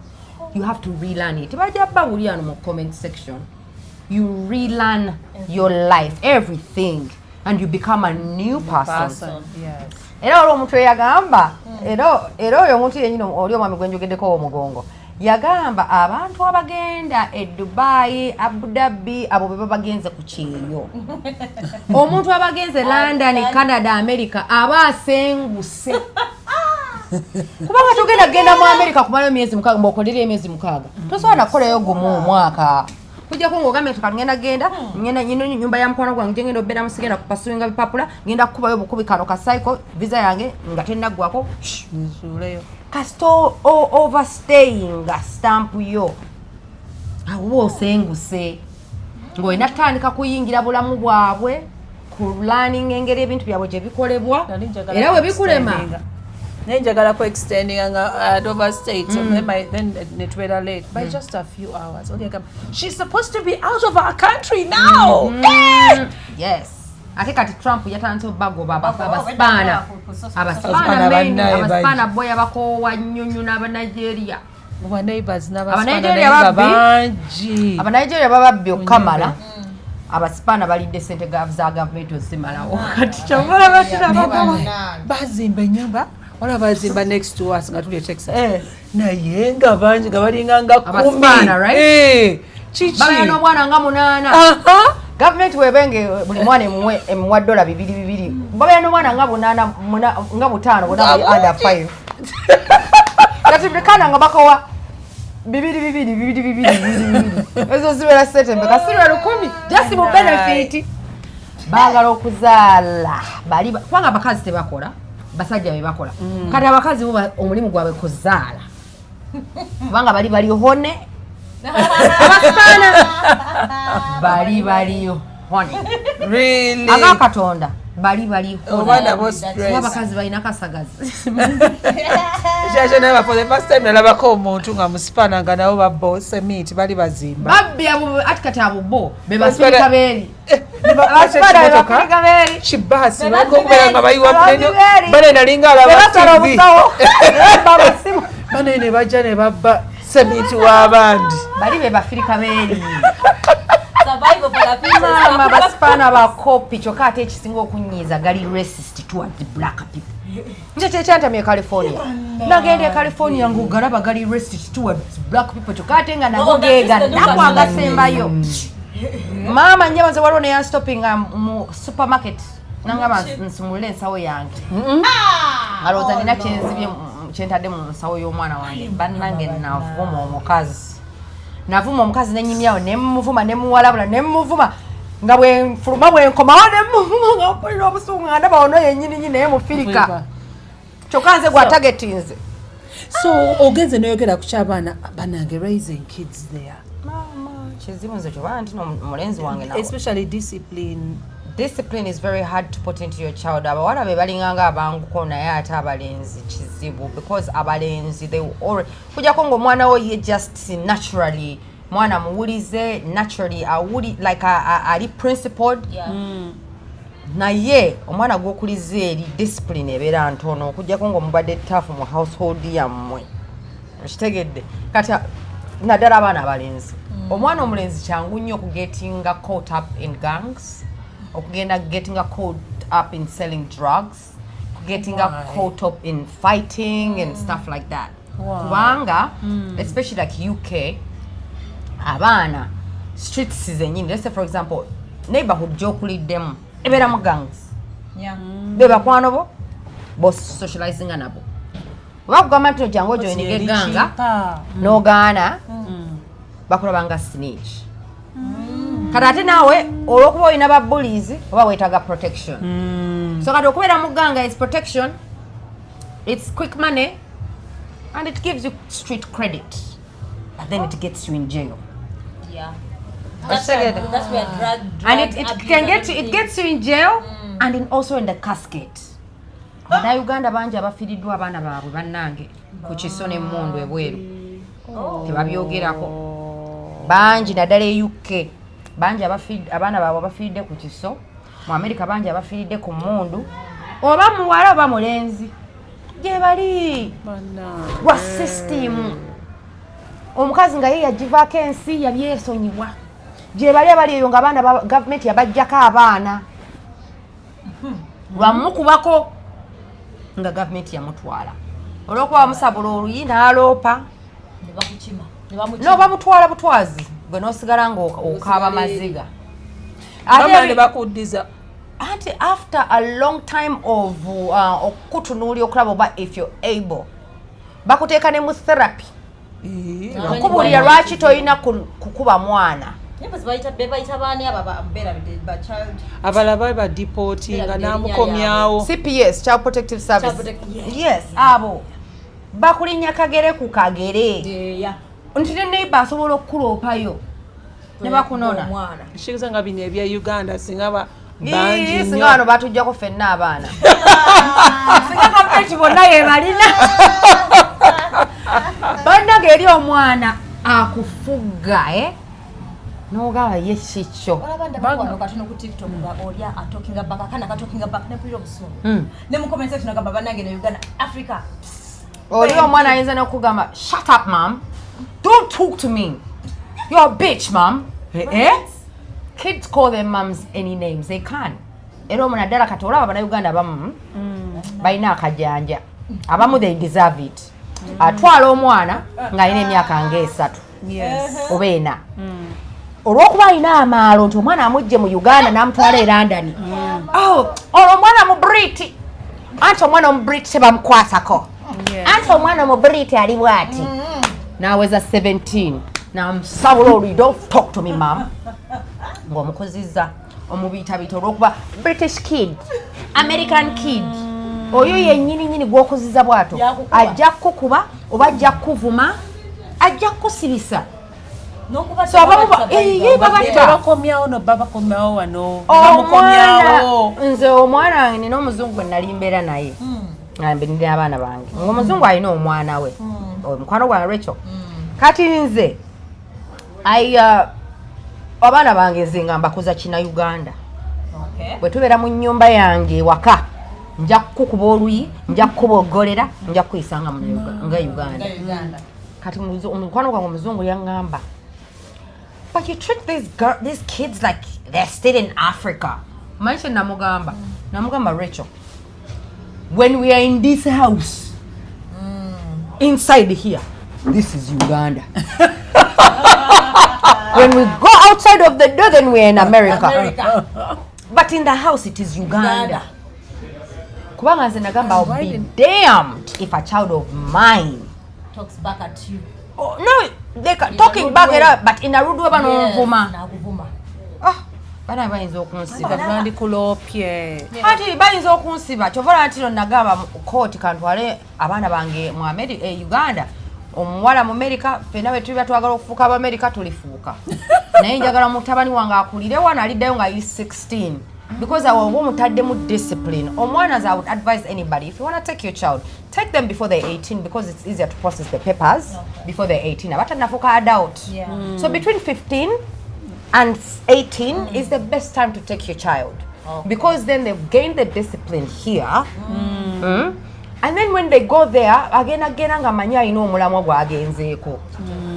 You have to relearn it. Tebajja bawulira ano mu comment section. You relearn your life, everything, and you become a new person. Yes. Era olwo omuntu yagamba era oyo omuntu yennyini oli omwami gwe njogeddeko omugongo yagamba abantu abagenda e Dubai, Abu Dhabi abo be bagenze ku kyeyo. Omuntu abagenze London, Canada, America aba asenguse. Kubanga togenda mu America kumala emyezi 6 mbokolera emyezi 6. Tosobola nakolayo gumu mwaka. Kujja ko ngogame tukagenda ngenda nyumba ya mkwano gwange ngenda obera musigenda kupasuinga bipapula ngenda kukubayo bukubi kano ka cycle visa yange nga tennaggwako nzuleyo kasto overstaying stamp yo awo osenguse ngoina tandika kuyingira bulamu bwabwe ku learning engeri ebintu byabwe gye bikolebwa era we bikulema Nenjagala ko extending at overstayed so then it were late by just a few hours. Okay, she's supposed to be out of our country now. Yes. Ate kati Trump yatandise bagoba abaspaana boy abakowa nnyonnyo n'Abanigeria. Neighbors n'abaspaana bangi. Abanigeria bababbi okamala. Abaspaana balidde sente za government ozimalawo. Kati kyamala batira bazimba ennyumba. Wala bazimba next to us nga tuli Texas. Naye nga bangi nga balinga nga 10. Abaspaana, right? Chichi. Baba no mwana nga 8. Government webenge buli mwana emuwa $2 baba no mwana nga 8 nga 5 bona under 5. Kati bikana nga bakowa $2. Ezo ziwera setembe kasirwa 10 just mu benefit. Bagala okuzaala bali kwanga bakazi tebakola. Basajja be bakola kati abakazi bo omulimu gwabwe kuzaala kubanga bali hone abaspaana bali hone really Katonda bali hone abakazi balina kasagazi jaje na for the first time nalabako omuntu nga muspaana nga nabo babose meet bali bazimba babbi abo atikati abo bo be basirika beeri Shibasi bako kubera nga bayiwa pleno bane nalinga alaba TV bane ne bajja ne babba semiti w'abandi bali be bafirika beeri survival for the people mama baspaana bakopi kyokka ate ekisinga okunyiiza gali racist towards black people nje kyekyantamye California nagenda California ng'ogalaba gali racist towards black people kyokka ate nga nago geega nako agasembayo Mama nyabaze waliwo ne stopping mu supermarket nangaba nsumulule ensawo yange. Aloza nina kyenzibye kyentadde mu nsawo y'omwana wange. Bannange navuma omukazi. Navuma omukazi nenyimyawo nemuvuma nemuwalabula nemuvuma nga bwe nfuluma bwe nkomawo nemuvuma nga okulira obusungu nga ndaba ono yennyini naye mufirika. Kyokka nze gwa targetinze. So ogenze noyogera ku ky'abaana bannange raising kids there. Especially discipline. Discipline is very hard to put into your child. Abawala be balinganga abanguko naye ate abalenzi kizibu because abalenzi they already kujja kongo mwana wo ye just naturally mwana muwulize naturally awuli like ali principled naye omwana gwokulize eri discipline ebeera ntono kujja kongo mubadde tough mu household yammwe kitegedde kati naddala abaana abalenzi omwana omulenzi kyangu nnyo okugetinga caught up in gangs okugenda getting caught up in selling drugs getting caught up in fighting and stuff like that kubanga especially like UK abaana streets zenyini let's say for example neighborhood gyokuliddemu ebeera mu gangs be bakwano bo socializing nabo bakugamba nti ojjangu ojoyininga egganga n'ogaana bakulabanga snitch kati ate naawe olw'okuba olina ba bullies oba weetaaga protection so kati okubeera mu gganga is protection it's quick money and it gives you street credit but then it gets you in jail that's where drug and it gets you in jail and also in the casket Bannayuganda bangi abafiiriddwa abaana baabwe bannange ku kiso n'emmundu ebweru tebabyogerako bangi naddala e UK bangi abaana baabwe abafiiridde ku kiso mu America bangi abafiiridde ku mmundu oba muwala oba mulenzi gye bali lwa system omukazi nga ye yagivaako ensi yali esonyibwa gye bali abali eyo nga abaana ba gavumenti yabajjako abaana lwamukubako nga gavumenti yamutwala olwokuba bamusabula oluyi n'aloopa n'oba mutwala butwazi gwe n'osigala ng'okaaba maziga ate bakuddiza anti after a long time of okutunuulya okulaba oba if you're able bakuteeka ne mu therapy okubuulira lwaki toyina kukuba mwana abalaba badeportinga n'amukomyawo CPS Child Protective Service yes abo bakulinnya kagere ku kagere nti ne neighbor asobola okukuloopayo ne bakunona kitegeeza nga bino ebya Uganda singa singa wano batujjako ffenna abaana singa gavumenti bonna ye balina bannage eri omwana akufuga n'ogaba ye kikyo oli omwana ayinza n'okugamba shut up mom don't talk to me you're a bitch mom kids call their mums any names they can era omwana ddala kati olaba bannayuganda abamu balina akajanja abamu they deserve it atwala omwana ng'alina emyaka ng'esatu oba ena olw'okuba alina amaalo nti omwana amugje mu Uganda n'amutwala e London olwo omwana mu Brit anti omwana mu Brit tebamukwatako anti omwana mu Brit ali bw'ati n'aweza 17 n'amusabula oluyi don't talk to me mom ng'omukuzizza omubiitabita olw'okuba British kid American kid oyo yennyini gw'okuzizza bwato ajja kukuba oba ajja kuvuma ajja kusibisa nze omwana wange nina omuzungu gwe nali mbeera naye nina abaana bange ng'omuzungu alina omwana we omukwano gwange Rachel kati nze abaana bange nze nga mbakuza kina Uganda bwe tubeera mu nnyumba yange ewaka nja kukuba oluyi nja kukuboggolera nja kukuyisanga nga Uganda kati omukwano gwange omuzungu yaŋŋamba but you treat these kids like they're still in Africa. Manche namugamba Rachel, when we are in this house, inside here, this is Uganda. When we go outside of the door, then we're in America. But in the house, it is Uganda. Kubanga nze nagamba I'll be damned if a child of mine talks back at you. Oh, no, they talking back at her, but in a rude way, no. Bana bayinza okunsiba bandi kulopye ati bayinza okunsiba kyovola ntino nagamba court kantwale abaana bange mu America Uganda omuwala mu America fena bwe tuba twagala okufuuka aba America tulifuuka naye njagala mutabani wange akulire wana aliddayo nga ali 16 because awo omutadde mu discipline omwana I would advise anybody if you want to take your child take them before they're 18 because it's easier to process the papers before they're 18 abatanafuka adult so between 15 and 18 is the best time to take your child because then they've gained the discipline here and then when they go there again nga manya ino omulamwa gwagenzeeko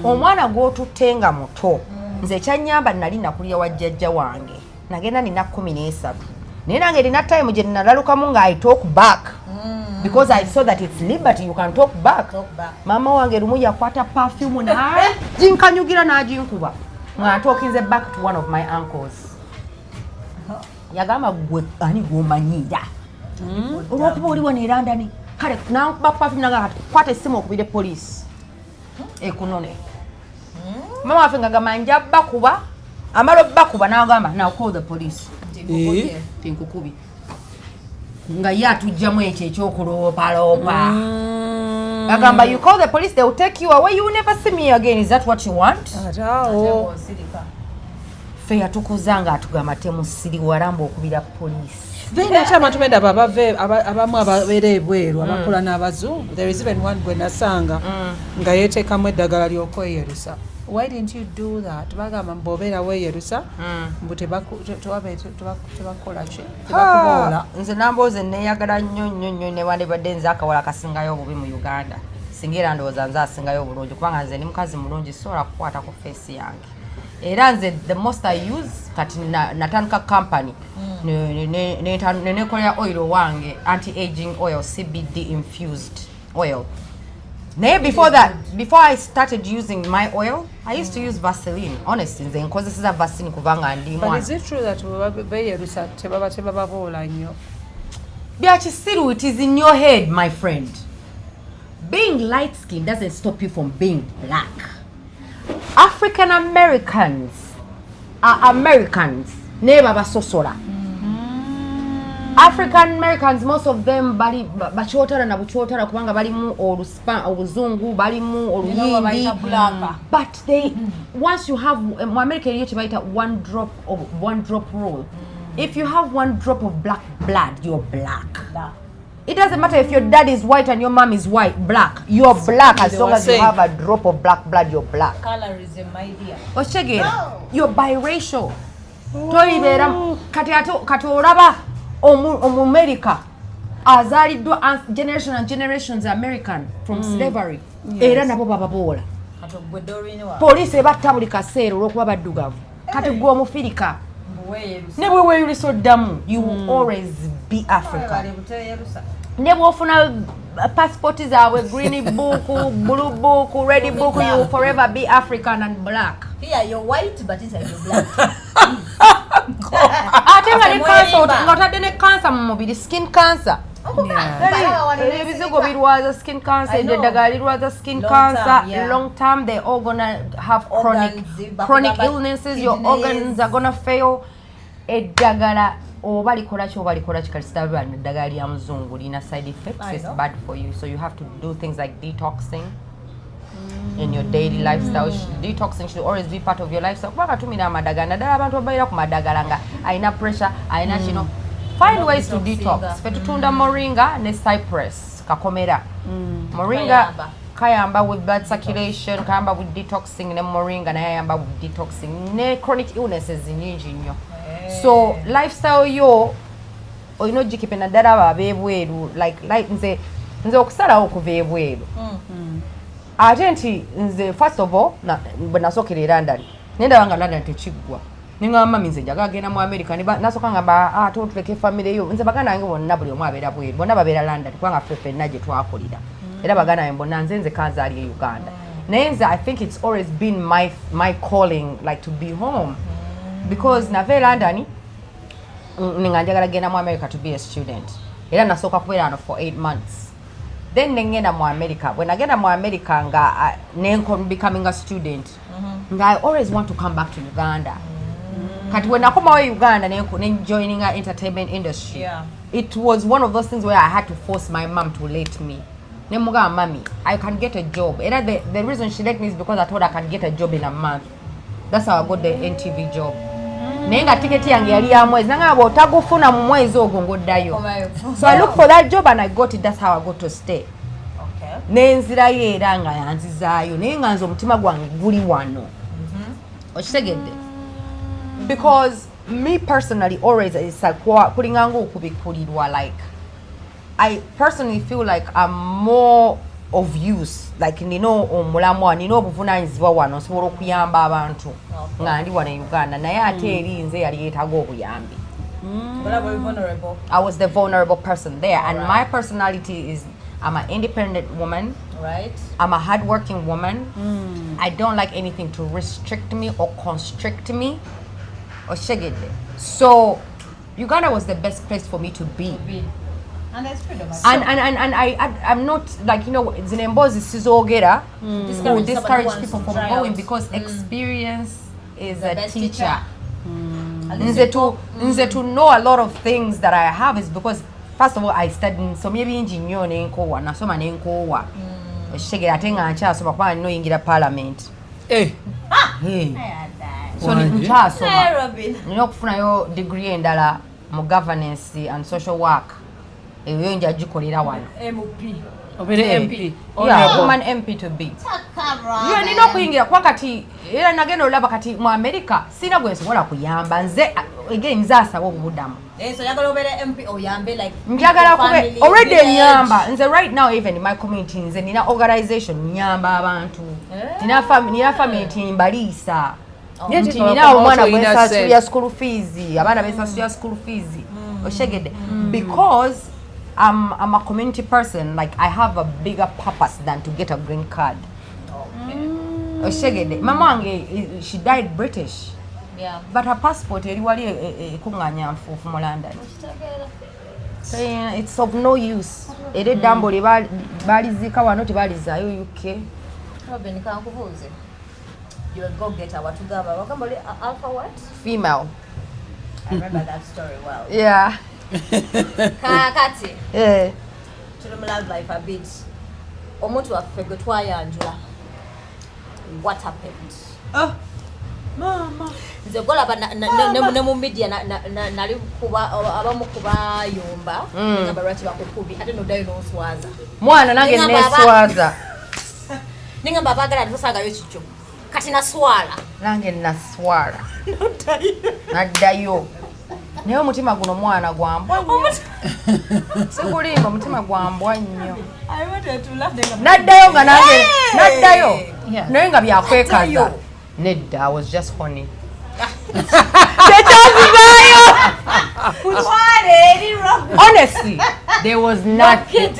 omwana gw'otutenga muto nze kyanyamba nali nakulira wajjajja wange nagenda nina 13 naye nange nina time gye nalalukamu nga I talk back because I saw that it's liberty you can talk back mama wange lumu yakwata perfume na jinkanyugira n'ajinkuba nga talking back to one of my uncles yagamba gwe ani gw'omanyira olw'okuba oli wano erandani kale nankuba perfume nanga kwata essimu okubire police ekunone mama waffe nga gamba nja bakuba amalo bakuba n'agamba now call the police tinkukubi nga ye atujjamu ekyo ekyokuloopaloopa agamba you call the police they will take you away you will never see me again is that what you want fe yatukuzanga atugamba temusiri waramba okubira police then ate abantu benda abamu ababeera ebweru abakola n'abazungu there is even one gwe nasanga nga yeteekamu eddagala ly'okweyeresa why didn't you do that? Bagamba mbobera weyerusa mbu tebakola ki tebakubola. Nze nambooze neeyagala nnyo ne wandibadde nze akawala kasingayo obubi mu Uganda singa era ndowooza nze asingayo obulungi kubanga nze ni mukazi mulungi sobola kukwata ku face yange era nze the most I use kati natandika company nenekolera oil wange anti-aging oil CBD infused oil. Before that, before I started using my oil, I used to use Vaseline. Honestly, nze nkozesa Vaseline kubanga ndi mwana. But is it true that beyerusa tebababola nnyo? Byakisiru, it is in your head, my friend. Being light skinned doesn't stop you from being black. African Americans are Americans. Neba basosola. African Americans, most of them bali bachotara na buchotara kubanga bali mu oluzungu bali mu oluyindi, but they once you have mu America you baita one drop rule. If you have one drop of black blood, you're black. It doesn't matter if your dad is white and your mom is black. You're black as long as you have a drop of black blood, you're black. Colorism, my dear. You're biracial. Toibera kati oraba America azaliddwa generation and generations American from slavery era nabo bababola police ebatta buli kaseera olw'okuba baddugavu kati gwe omufirika ne bwe weeyulisa oddamu you will always be African ne bw'ofuna passport zaabwe green book blue book red book you will forever be African and black. Here you're white but inside you're black. Ate nga ne cancer ng'otadde ne cancer mu mubiri skin cancer. Ebizigo birwaza skin cancer, eddagala lirwaza skin cancer. Long term they're all gonna have chronic illnesses. Your organs are gonna fail. Eddagala oba likola ki kati sitabira eddagala lya muzungu lina side effects. It's bad for you, so you have to do things like detoxing in your daily lifestyle. Detoxing should always be part of your lifestyle. Kubanga tumira amadagala naddala abantu ababeera ku madagala nga alina pressure alina kino. Find ways to detox. Fe tutunda moringa ne cypress kakomera. Moringa kayamba with blood circulation, kayamba with detoxing, ne moringa naye ayamba with detoxing ne chronic illnesses nyingi nnyo. So lifestyle yo oyina ogikipe naddala abo ab'ebweru like nze okusalawo okuva ebweru. Ate nti nze first of all bwe nasookera e London nendaba nga London tekiggwa nengamba mami nze njagala genda mu America nasooka ngamba tuleke family yo nze baganda bange bonna buli omu abeera bweru bonna babeera London kubanga ffe ffenna gye twakulira era baganda bange bonna nze kanzaali e Uganda naye nze I think it's always been my calling like to be home because nava e London nga njagala genda mu America to be a student era nasooka kubeera wano for 8 months. Then nengenda mu America. When I get to America, becoming a student, I always want to come back to Uganda. Kati when I come away Uganda, joining our entertainment industry, it was one of those things where I had to force my mom to let me. Nemuga mommy, I can get a job. And the reason she let me is because I told her I can get a job in a month. That's how I got the NTV job. Nenga tiketi yange yali ya mwezi nanga bw'otagufuna mu mwezi ogwo ng'oddayo. So I looked for that job and I got it. That's how I got to stay. Nenzirayo era nga yanzizaayo naye nga nze omutima gwange guli wano. Okitegedde? Because me personally always it's like kulinga ng'okubikulirwa like I personally feel like I'm more of use like nino omulamwa nino obuvunaanyizibwa wano nsobola okuyamba abantu nga ndi wano e Uganda naye ate eri nze yali yeetaaga obuyambi. I was the vulnerable person there and my personality is I'm an independent woman. Right. I'm a hardworking woman. I don't like anything to restrict me or constrict me. So Uganda was the best place for me to be. And there's freedom. And I'm not like Zinembozi Sizogera who discourage people from going because experience is a teacher. Nze to know a lot of things that I have is because first of all I studied so maybe engineer nenkowa nasoma nenkowa. Oshegera ate nga nkyasoma kuba nino yingira parliament. So nkyasoma nina okufunayo degree endala mu governance and social work eyo nja gikolera wano MP. Yeah, woman MP to be. You need not kuyingira kwa kati era nagenda olaba kati mu America sina gwe nsobola kuyamba nze again nzasa obudamu. So yagala obere MP oyambe like njagala kube already nyamba nze right now even in my community nze nina organization nyamba abantu. Nina family mbalisa. Nina omwana gwe school fees, abana besa school fees. Oshegede because I'm a community person, like I have a bigger purpose than to get a green card. Oshegede mama wange she died British. Yeah. But her passport wali kunganya from London. So yeah, it's of no use. Ere dambo balizika wano tebalizayo UK. Robin kankubuze. You will go get our tugaba. Wakambole alpha what? Female. I remember that story well. Yeah. Kakati. Yeah. To the love life a bit. Omuntu waffe gwe twayanjula. What happened? Oh. Mama. Nze golaba ne mu media nali kuba abamu kuba yomba nga barati bakukubi ate no dayo no swaza. Mwana nange neswaza. Ninga babagala tusanga yo chicho. Kati na swala. Nange naswala. Naddayo. Naye omutima guno mwana gwambwa. Sikulimba omutima gwambwa nnyo. I wanted to laugh them. Naddayo nga nange naddayo. Naye nga byakwekaza. Nedda, I was just horny. Honestly, there was nothing.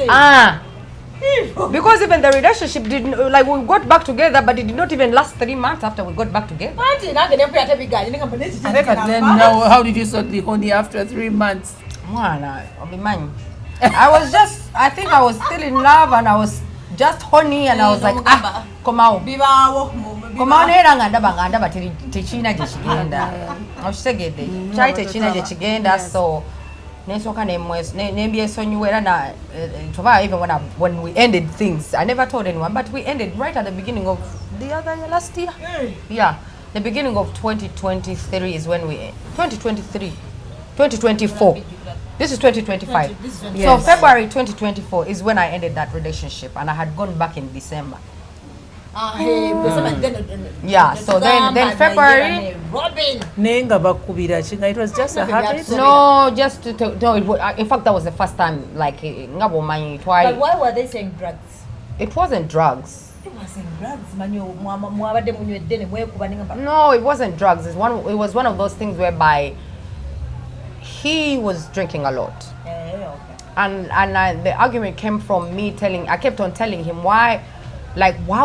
Because even the relationship didn't, like we got back together, but it did not even last 3 months after we got back together. But then now, how did you sort the honey after 3 months? I think I was still in love and I was just horny and I was like, come out. Come on, ndaba techina je kigenda. Oshegede. Chai techina je kigenda, so nesoka nembyesonyiwera na toba even when we ended things. I never told anyone, but we ended right at the beginning of the other last year. Yeah. The beginning of 2023 is when we 2024. This is 2025. Yes. So February 2024 is when I ended that relationship and I had gone back in December. Yeah, so then February. Nenga bakubira chinga, it was just a habit. No, just to no. In fact, that was the first time. Like ngabo manyi twice. But why were they saying drugs? It wasn't drugs. It wasn't drugs. No, it wasn't drugs. It was one of those things whereby he was drinking a lot. Okay. And the argument came from me I kept on telling him why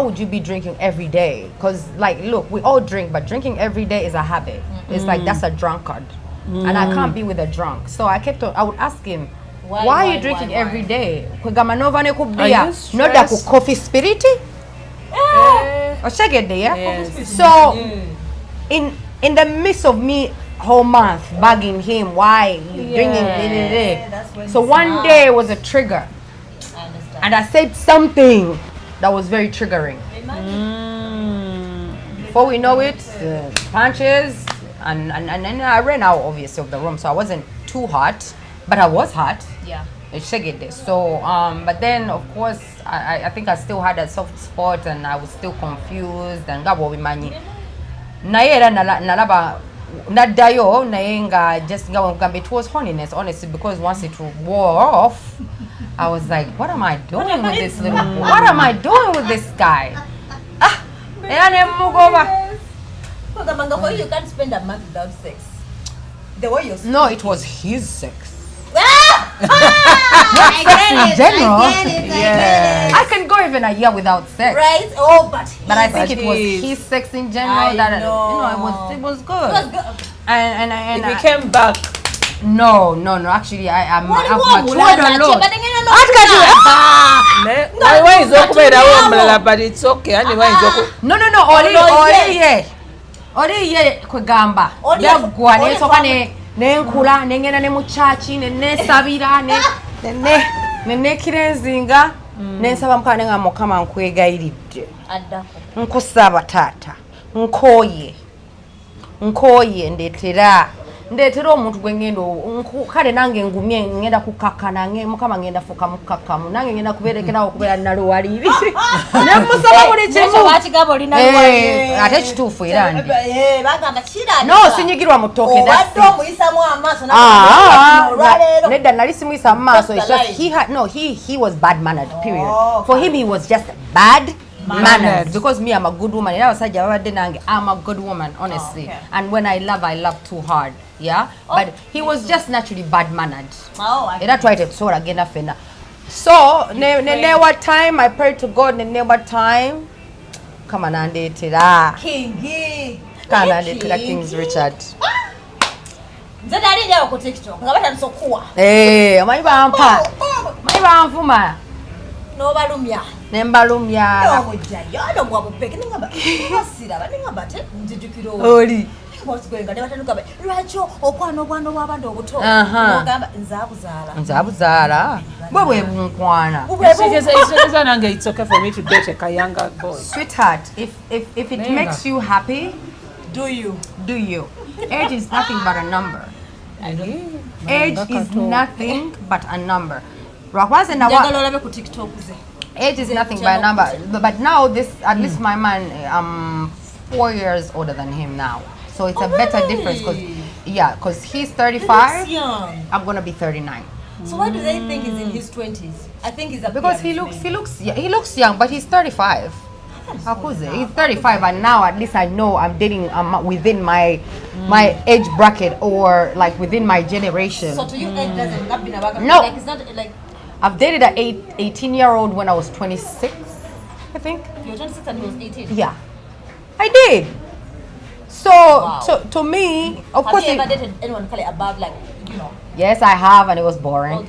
would you be drinking every day? Because like, look, we all drink, but drinking every day is a habit. It's like, that's a drunkard. And I can't be with a drunk. So I would ask him, why are you drinking every day? Not that coffee spirit? So in the midst of me whole month bugging him, why you drinking? So one day was a trigger. And I said something that was very triggering. Before we know it, punches, and then I ran out obviously of the room, so I wasn't too hot, but I was hot. Yeah. So but then of course I think I still had a soft spot and I was still confused and ngabo bimanyi. Naye era nalaba nadayo nayenga just ngabo it was horniness honestly, because once it wore off I was like, what am I doing with this little boy? What am I doing with this guy? You can't spend a month without sex. The way you're No, it was his sex. I can go even a year without sex. Right? But I think it was his sex in general it was good. It was good. And if he came back. No. Actually, I've matured a lot. But it's okay. No. Oli kwegamba. Yagwa nesoka nenkula nengena ne mu church nesabira ne kirenzinga nensaba mukane nga mukama nkwegayiridde. Nkusaba taata. Nkoye ndetera ndetera omuntu gwe ngenda kale nange ngumye ngenda kukakkana mukama ngenda fuka mukakkamu nange ngenda kuberekerawo okubeera naluwaliri nemusaba buli kimu ate kituufu era ndi no sinyigirwa mu ttooke nedda nali simuyisa mu maaso he was bad mannered period for him he was just bad manners because me I'm a good woman era abasajja babadde nange I'm a good woman honestly and when I love too hard yeah but he was just naturally bad mannered era twalite tusobola genda fena so ne what time I prayed to God ne what time kama nandeetera King's Richard nze nali njawo ku TikTok nga batandise okuwa omanyi banvuma n'obalumya nembalumya omujjayo nomwabupeke ningamba te nzijukira oli nga nebatandika lwaki okwana obwana obw'abantu obuto ogamba nzabuzaala bwe bwe bunkwana nange it's okay for me to date a younger boy sweetheart if it makes you happy do you age is nothing but a number age is nothing but a number olabe ku TikTok ze age is nothing but a number but now this at least my man I'm 4 years older than him now so it's a better difference because he's 35 I'm gonna be 39 so why do they think he's in his 20s I think he's because he looks young but he's 35 he's 35 and now at least I know I'm dating within my age bracket or like within my generation so to you age doesn't no like it's not like I've dated an 18-year-old when I was 26, I think. You were 26 and he was 18? Yeah. I did. So, to me, of course... Have you ever dated anyone above, like, you know? Yes, I have, and it was boring.